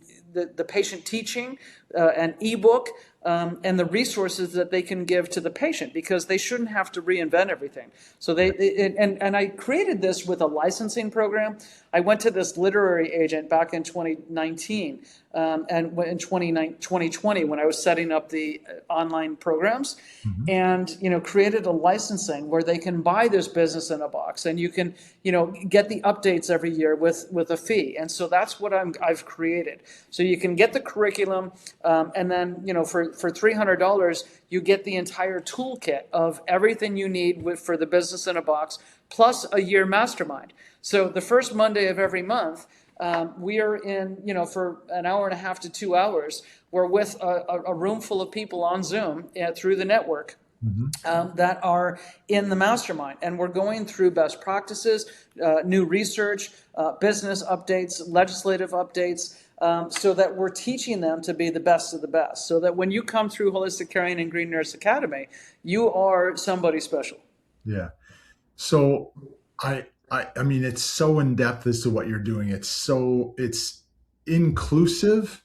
C: patient teaching, an ebook, and the resources that they can give to the patient, because they shouldn't have to reinvent everything. So and I created this with a licensing program. I went to this literary agent back in 2019 and in 2020 when I was setting up the online programs, and created a licensing where they can buy this business in a box, and you can get the updates every year with a fee. And so that's what I've created. So you can get the curriculum, and then for $300 you get the entire toolkit of everything you need for the business in a box, plus a year mastermind. So the first Monday of every month, we are in, for an hour and a half to 2 hours, we're with a room full of people on Zoom through the network. That are in the mastermind, and we're going through best practices, new research, business updates, legislative updates, so that we're teaching them to be the best of the best, so that when you come through Holistic Caring and Green Nurse Academy, you are somebody special.
B: Yeah. So I mean, it's so in depth as to what you're doing. It's inclusive,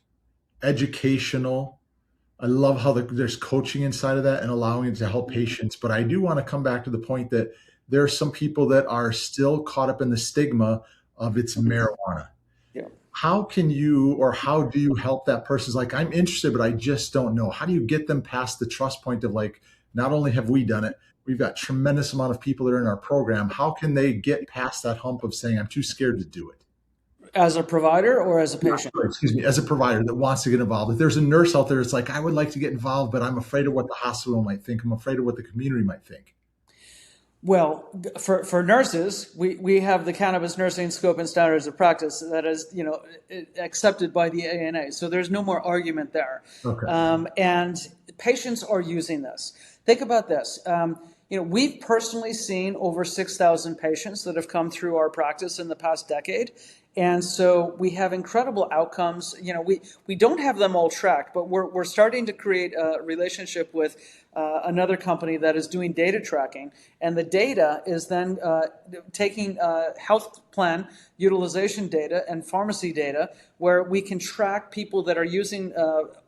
B: educational. I love how there's coaching inside of that and allowing it to help patients. But I do want to come back to the point that there are some people that are still caught up in the stigma of it's marijuana.
C: Yeah.
B: How can you, or how do you help that person? It's like, I'm interested, but I just don't know. How do you get them past the trust point of like, not only have we done it, we've got tremendous amount of people that are in our program. How can they get past that hump of saying, I'm too scared to do it?
C: As a provider or as a patient?
B: Excuse me, as a provider that wants to get involved. If there's a nurse out there, it's like, I would like to get involved, but I'm afraid of what the hospital might think. I'm afraid of what the community might think.
C: Well, for nurses, we have the Cannabis Nursing Scope and Standards of Practice that is, accepted by the ANA. So there's no more argument there.
B: Okay.
C: And patients are using this. Think about this. We've personally seen over 6,000 patients that have come through our practice in the past decade. And so we have incredible outcomes. We don't have them all tracked, but we're starting to create a relationship with another company that is doing data tracking. And the data is then taking health plan utilization data and pharmacy data, where we can track people that are using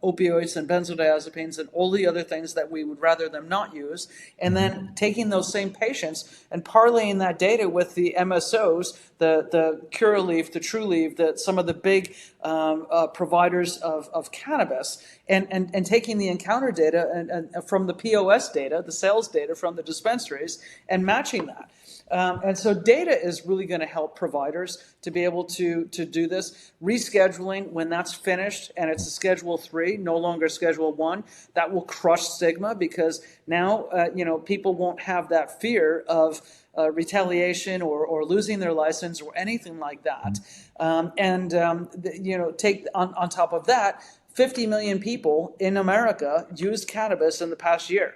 C: opioids and benzodiazepines and all the other things that we would rather them not use, and then taking those same patients and parlaying that data with the MSOs, the Curaleaf, the Trulieve, some of the big providers of cannabis, and taking the encounter data and from the POS data, the sales data from the dispensaries, and matching that. And so data is really going to help providers to be able to do this. Rescheduling, when that's finished and it's a Schedule 3, no longer Schedule 1, that will crush stigma, because now people won't have that fear of retaliation or losing their license or anything like that. Take on top of that, 50 million people in America used cannabis in the past year.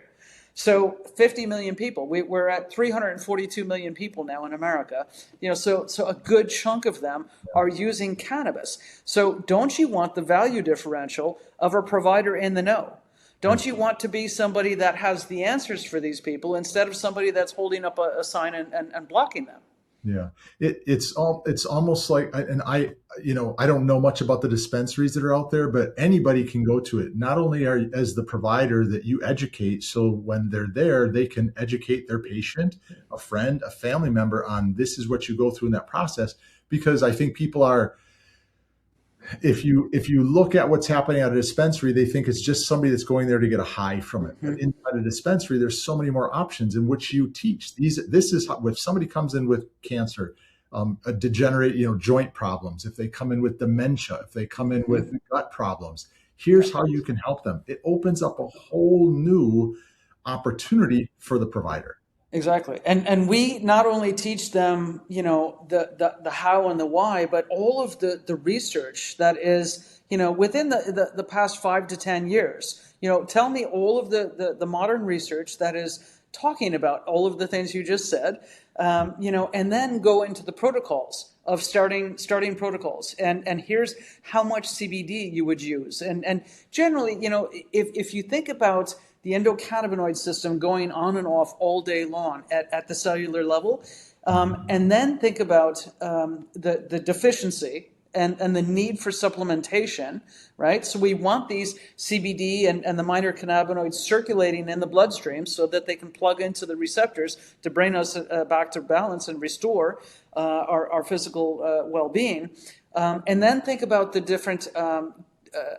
C: So 50 million people. We're at 342 million people now in America. So a good chunk of them are using cannabis. So don't you want the value differential of a provider in the know? Don't you want to be somebody that has the answers for these people instead of somebody that's holding up a sign and blocking them?
B: Yeah, it's almost like, and I don't know much about the dispensaries that are out there, but anybody can go to it. Not only as the provider that you educate, so when they're there, they can educate their patient, a friend, a family member on this is what you go through in that process. Because I think people are, if you look at what's happening at a dispensary, they think it's just somebody that's going there to get a high from it. But inside a dispensary, there's so many more options in which you teach. This is how, if somebody comes in with cancer, a degenerate, joint problems, if they come in with dementia, if they come in with gut problems, here's how you can help them. It opens up a whole new opportunity for the provider.
C: Exactly. And we not only teach them, the how and the why, but all of the research that is, within the past 5 to 10 years. Tell me all of the modern research that is talking about all of the things you just said, and then go into the protocols of starting protocols. And here's how much CBD you would use. And generally, if you think about the endocannabinoid system going on and off all day long at the cellular level, and then think about the deficiency and the need for supplementation, right? So we want these CBD and the minor cannabinoids circulating in the bloodstream so that they can plug into the receptors to bring us back to balance and restore our physical well-being. And then think about the different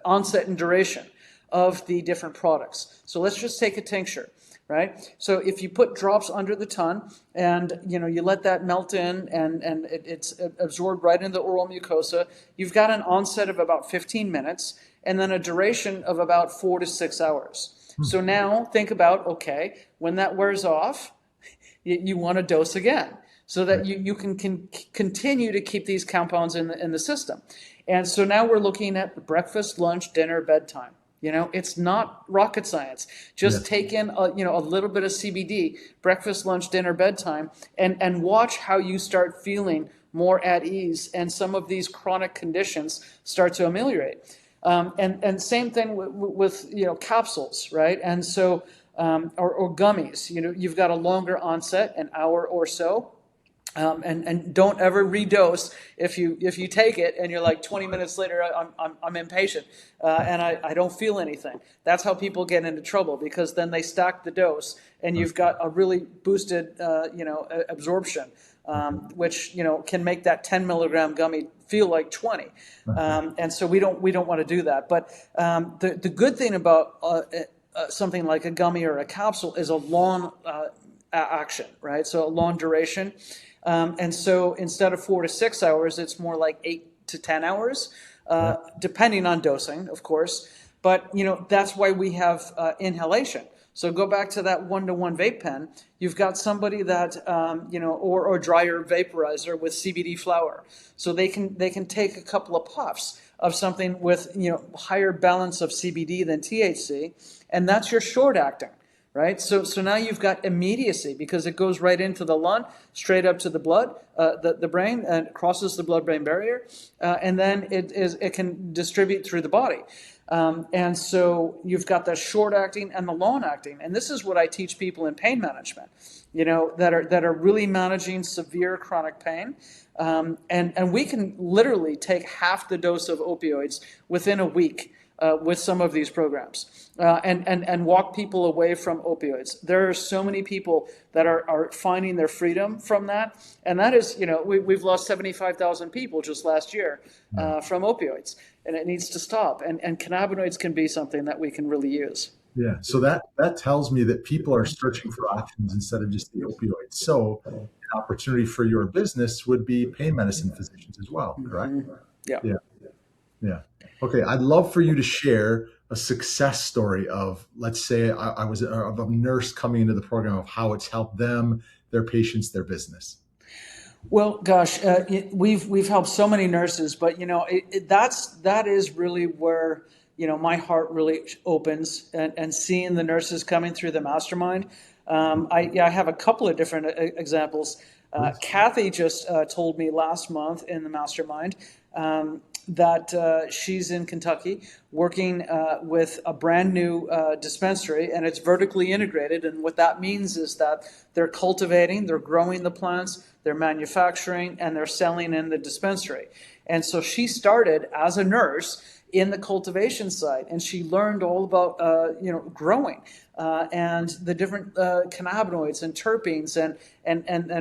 C: onset and duration of the different products. So let's just take a tincture, right? So if you put drops under the tongue and you let that melt in and it's absorbed right into the oral mucosa, you've got an onset of about 15 minutes and then a duration of about 4 to 6 hours. So now think about, okay, when that wears off, you want to dose again so that you can continue to keep these compounds in the system. And so now we're looking at breakfast, lunch, dinner, bedtime. It's not rocket science. Just take in a little bit of CBD, breakfast, lunch, dinner, bedtime, and watch how you start feeling more at ease and some of these chronic conditions start to ameliorate. And same thing with capsules, right? And so or gummies. You've got a longer onset, an hour or so. And don't ever redose if you take it and you're like 20 minutes later I'm impatient and I don't feel anything. That's how people get into trouble, because then they stack the dose and you've got a really boosted absorption, which can make that 10 milligram gummy feel like 20. And so we don't want to do that. But the good thing about something like a gummy or a capsule is a long action, right? So a long duration. And so instead of 4 to 6 hours, it's more like 8 to 10 hours, depending on dosing, of course. But, that's why we have inhalation. So go back to that one-to-one vape pen. You've got somebody that, or dryer vaporizer with CBD flower. So they can take a couple of puffs of something with, higher balance of CBD than THC, and that's your short acting. Right, so now you've got immediacy because it goes right into the lung, straight up to the blood, the brain, and crosses the blood-brain barrier, and then it can distribute through the body. And so you've got the short acting and the long acting, and this is what I teach people in pain management, that are really managing severe chronic pain, and we can literally take half the dose of opioids within a week. With some of these programs, and walk people away from opioids. There are so many people that are finding their freedom from that, and that is, we've lost 75,000 people just last year from opioids, and it needs to stop. And cannabinoids can be something that we can really use.
B: Yeah. So that tells me that people are searching for options instead of just the opioids. So an opportunity for your business would be pain medicine physicians as well, correct?
C: Mm-hmm. Yeah.
B: Yeah. Yeah. Okay, I'd love for you to share a success story of, let's say, I was of a nurse coming into the program, of how it's helped them, their patients, their business.
C: Well, gosh, we've helped so many nurses, but that is really where my heart really opens, and seeing the nurses coming through the mastermind. I have a couple of different examples. Kathy just told me last month in the mastermind. That she's in Kentucky working with a brand new dispensary, and it's vertically integrated. And what that means is that they're cultivating, they're growing the plants, they're manufacturing, and they're selling in the dispensary. And so she started as a nurse in the cultivation side, and she learned all about growing and the different cannabinoids and terpenes and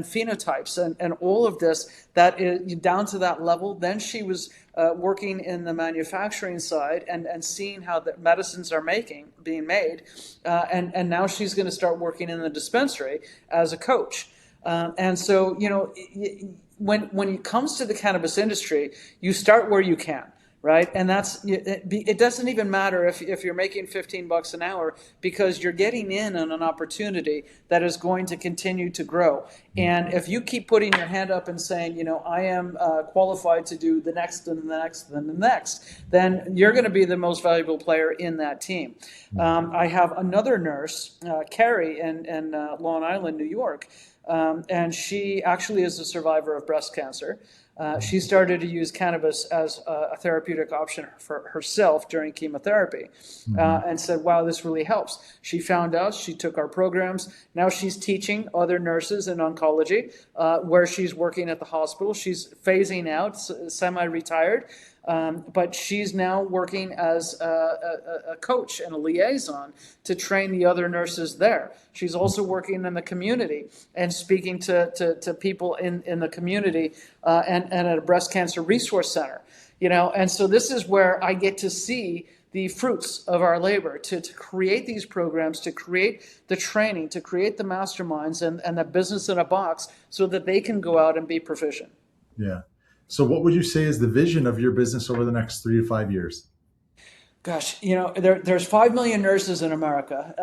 C: phenotypes and all of this that is down to that level. Then she was working in the manufacturing side and seeing how the medicines are being made, and now she's going to start working in the dispensary as a coach. And so when it comes to the cannabis industry, you start where you can. Right, and it doesn't even matter if you're making $15 an hour, because you're getting in on an opportunity that is going to continue to grow. And if you keep putting your hand up and saying, I am qualified to do the next and the next and the next, then you're going to be the most valuable player in that team. I have another nurse, Carrie, in Long Island, New York, and she actually is a survivor of breast cancer. She started to use cannabis as a therapeutic option for herself during chemotherapy, and said, wow, this really helps. She found out, she took our programs. Now she's teaching other nurses in oncology, where she's working at the hospital. She's phasing out, semi-retired. But she's now working as a coach and a liaison to train the other nurses there. She's also working in the community and speaking to people in the community and at a breast cancer resource center. And so this is where I get to see the fruits of our labor to create these programs, to create the training, to create the masterminds and the business in a box so that they can go out and be proficient.
B: Yeah. So what would you say is the vision of your business over the next 3 to 5 years?
C: Gosh, there's 5 million nurses in America.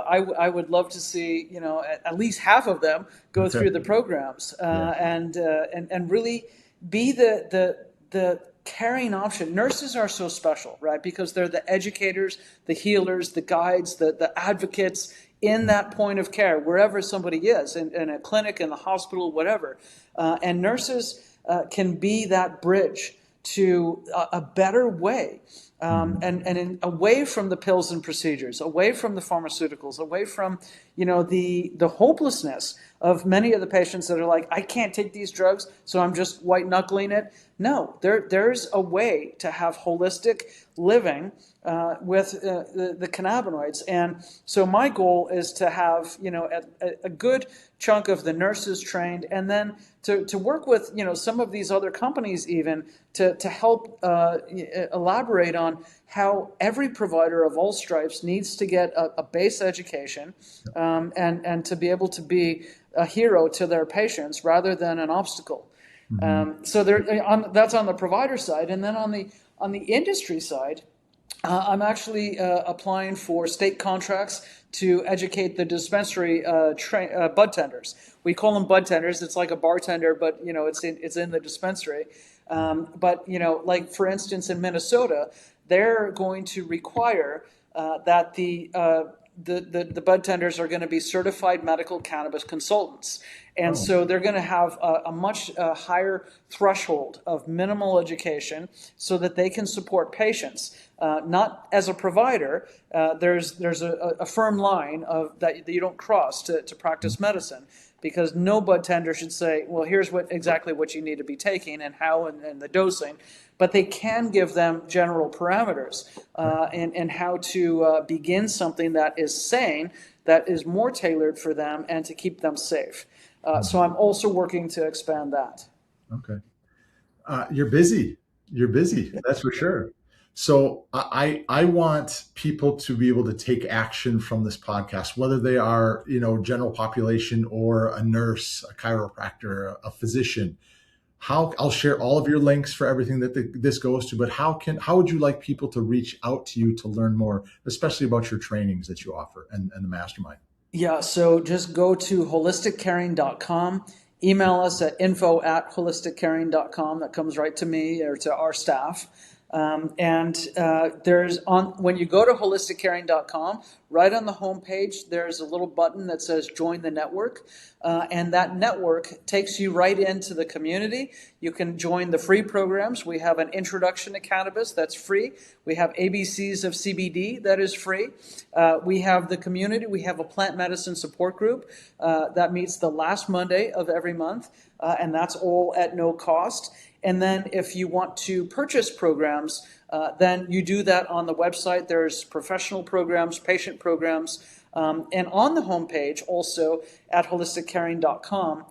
C: I would love to see, at least half of them go through the programs and really be the caring option. Nurses are so special, right? Because they're the educators, the healers, the guides, the advocates in that point of care, wherever somebody is, in a clinic, in the hospital, whatever. And nurses can be that bridge to a better way, away from the pills and procedures, away from the pharmaceuticals, away from the hopelessness of many of the patients that are like, I can't take these drugs, so I'm just white knuckling it. No, there's a way to have holistic living with the cannabinoids. And so my goal is to have a good chunk of the nurses trained, and then to work with some of these other companies even to help elaborate on on how every provider of all stripes needs to get a base education, and to be able to be a hero to their patients rather than an obstacle. So that's on the provider side, and then on the industry side, I'm actually applying for state contracts to educate the dispensary bud tenders. We call them bud tenders. It's like a bartender, but it's in the dispensary. But like for instance, in Minnesota, they're going to require that the bud tenders are going to be certified medical cannabis consultants. And so they're going to have a much higher threshold of minimal education so that they can support patients. Not as a provider, there's a firm line that you don't cross to practice medicine, because no bud tender should say, well, here's exactly what you need to be taking and how and the dosing. But they can give them general parameters and how to begin something that is sane, that is more tailored for them, and to keep them safe. So I'm also working to expand that.
B: Okay. You're busy. That's for sure. So I want people to be able to take action from this podcast, whether they are, general population or a nurse, a chiropractor, a physician. I'll share all of your links for everything that this goes to, but how would you like people to reach out to you to learn more, especially about your trainings that you offer and the mastermind?
C: Yeah, so just go to holisticcaring.com. Email us at info@holisticcaring.com. That comes right to me or to our staff. When you go to holisticcaring.com, right on the homepage, there's a little button that says join the network. And that network takes you right into the community. You can join the free programs. We have an introduction to cannabis that's free. We have ABCs of CBD that is free. We have the community. We have a plant medicine support group that meets the last Monday of every month. And that's all at no cost. And then if you want to purchase programs, then you do that on the website. There's professional programs, patient programs, and on the homepage also at holisticcaring.com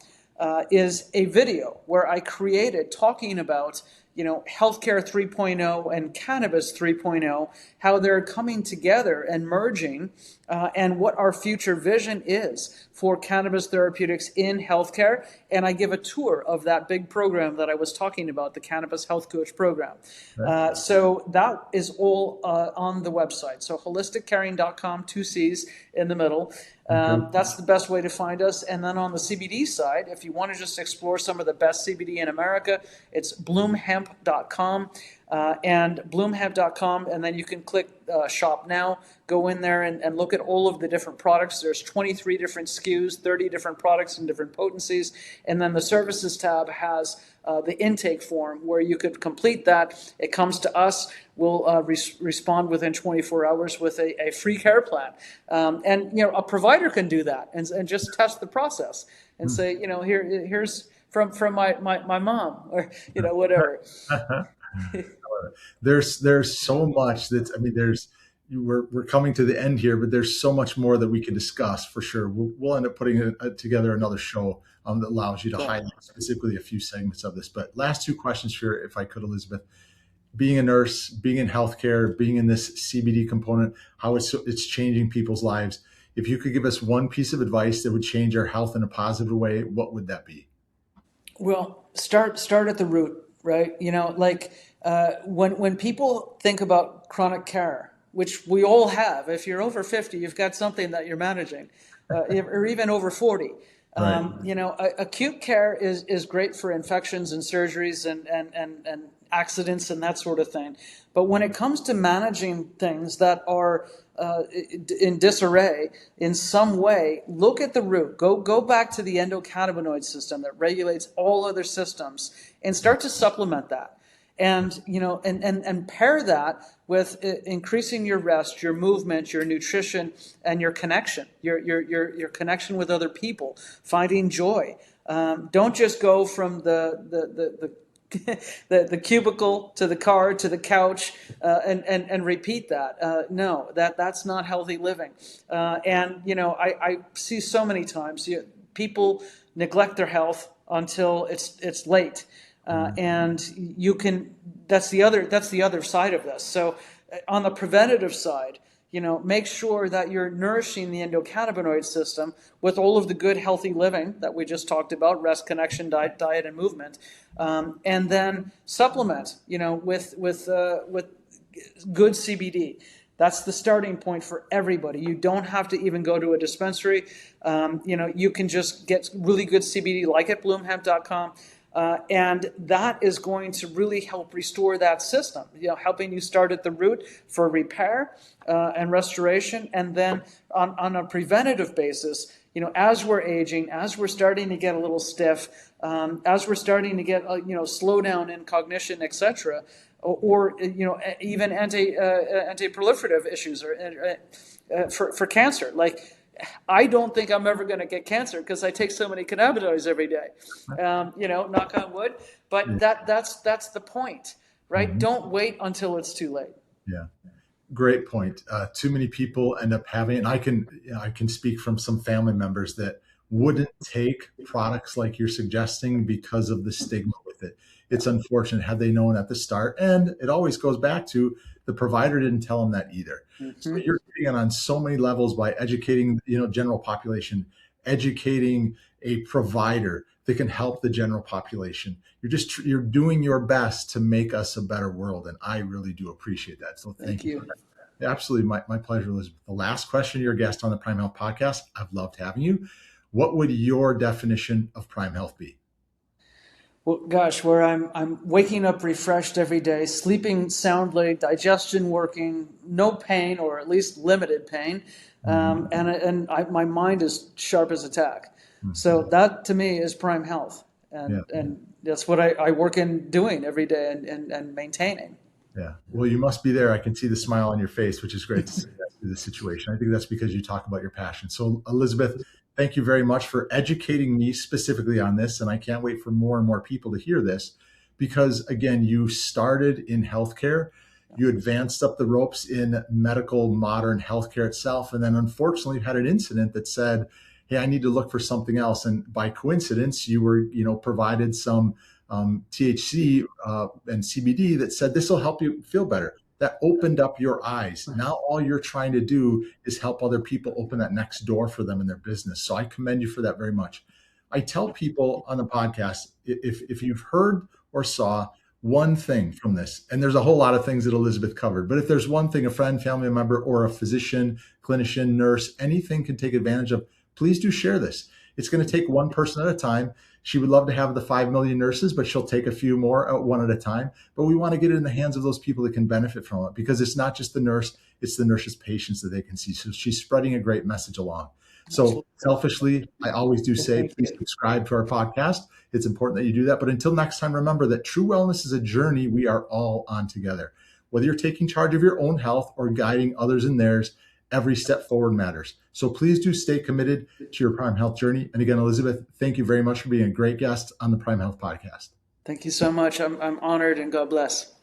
C: is a video where I created talking about healthcare 3.0 and cannabis 3.0, how they're coming together and merging, and what our future vision is for cannabis therapeutics in healthcare. And I give a tour of that big program that I was talking about, the Cannabis Health Coach program. Right. So that is all on the website. So holisticcaring.com, 2 C's in the middle. That's the best way to find us. And then on the CBD side, if you want to just explore some of the best CBD in America, it's bloomhemp.com. And bloomhemp.com, and then you can click shop now, go in there and look at all of the different products. There's 23 different SKUs, 30 different products in different potencies. And then the services tab has the intake form where you could complete that. It comes to us. We'll respond within 24 hours with a free care plan. And a provider can do that and just test the process and say, here's from my mom, or whatever.
B: There's so much we're coming to the end here, but there's so much more that we can discuss for sure. We'll end up putting together another show that allows you to highlight specifically a few segments of this. But last 2 questions here, if I could, Elisabeth. Being a nurse, being in healthcare, being in this CBD component, how it's changing people's lives. If you could give us one piece of advice that would change our health in a positive way, what would that be?
C: Well, start at the root, right? When people think about chronic care, which we all have, if you're over 50, you've got something that you're managing, or even over 40. Right. Acute care is great for infections and surgeries and accidents and that sort of thing. But when it comes to managing things that are in disarray in some way, look at the root. Go back to the endocannabinoid system that regulates all other systems and start to supplement that. And and pair that with increasing your rest, your movement, your nutrition, and your connection, your connection with other people, finding joy. Don't just go from the cubicle to the car to the couch and repeat that. No, that's not healthy living. I see so many times people neglect their health until it's late. And you can, that's the other side of this. So on the preventative side, make sure that you're nourishing the endocannabinoid system with all of the good, healthy living that we just talked about: rest, connection, diet, and movement, and then supplement, with good CBD. That's the starting point for everybody. You don't have to even go to a dispensary. You can just get really good CBD, like at bloomhemp.com. And that is going to really help restore that system, helping you start at the root for repair and restoration. And then on a preventative basis, as we're aging, as we're starting to get a little stiff, as we're starting to get, slowdown in cognition, etc., or even anti-proliferative issues or for cancer. Like, I don't think I'm ever going to get cancer because I take so many cannabinoids every day. Knock on wood. But that's the point, right? Mm-hmm. Don't wait until it's too late.
B: Yeah. Great point. Too many people end up having, and I can speak from some family members that wouldn't take products like you're suggesting because of the stigma with it. It's unfortunate. Had they known at the start, and it always goes back to the provider didn't tell them that either. Mm-hmm. So you're getting it on so many levels by educating, general population, educating a provider that can help the general population. You're doing your best to make us a better world, and I really do appreciate that. So thank you. Absolutely, my pleasure, Elizabeth. The last question, your guest on the Prime Health podcast. I've loved having you. What would your definition of Prime Health be?
C: Well, gosh, where I'm waking up refreshed every day, sleeping soundly, digestion working, no pain, or at least limited pain, and my mind is sharp as a tack. Mm-hmm. So that to me is Prime Health, and that's what I work in doing every day and maintaining.
B: Yeah. Well, you must be there. I can see the smile on your face, which is great to see that through the situation. I think that's because you talk about your passion. So, Elisabeth, thank you very much for educating me specifically on this. And I can't wait for more and more people to hear this because, again, you started in healthcare. You advanced up the ropes in medical modern healthcare itself. And then unfortunately had an incident that said, hey, I need to look for something else. And by coincidence, you were, provided some THC and CBD that said, this will help you feel better. That opened up your eyes. Now all you're trying to do is help other people open that next door for them in their business. So I commend you for that very much. I tell people on the podcast, if you've heard or saw one thing from this, and there's a whole lot of things that Elisabeth covered, but if there's one thing a friend, family member, or a physician, clinician, nurse, anything can take advantage of, please do share this. It's going to take one person at a time. She would love to have the 5 million nurses, but she'll take a few more one at a time. But we want to get it in the hands of those people that can benefit from it because it's not just the nurse, it's the nurse's patients that they can see. So she's spreading a great message along. So selfishly, I always do say, please subscribe to our podcast. It's important that you do that. But until next time, remember that true wellness is a journey we are all on together. Whether you're taking charge of your own health or guiding others in theirs, every step forward matters. So please do stay committed to your Prime Health journey. And again, Elisabeth, thank you very much for being a great guest on the Prime Health podcast.
C: Thank you so much. I'm honored, and God bless.